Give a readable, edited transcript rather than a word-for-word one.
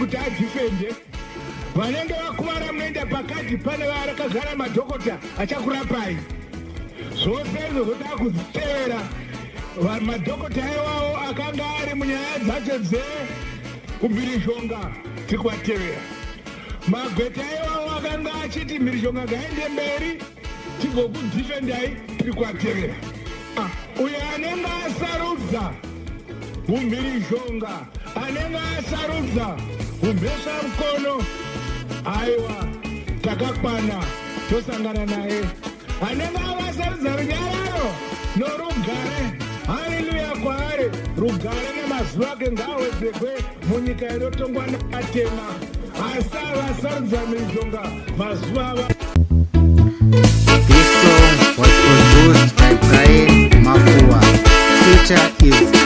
kuti adhifende. Vanenge vakuvara munoenda pakati pane vakagara madhokota achakurapai. Zvose zvozoda kuzitevera madhokota iwawo akanga ari munyaya dzacho dzemhirishonga tiri kuvatevera. Magweta iwawo akanga achiti mhirishonga ngaende mberi tigokudhifendai tiri kuvatevera. Uyo anenge asarudza umhirishonga, anenge asarudza umhesa mukono, aiwa takakwana tosangana naye. Anenge avasarudza runyararo norugare, haleluya kwaari, rugare nemazuva ake ngaawedzekwe munyika inotongwa navatema. Asi avasarudza mhirishonga mazuva ava. This song was produced by Brian Mafua. Feature is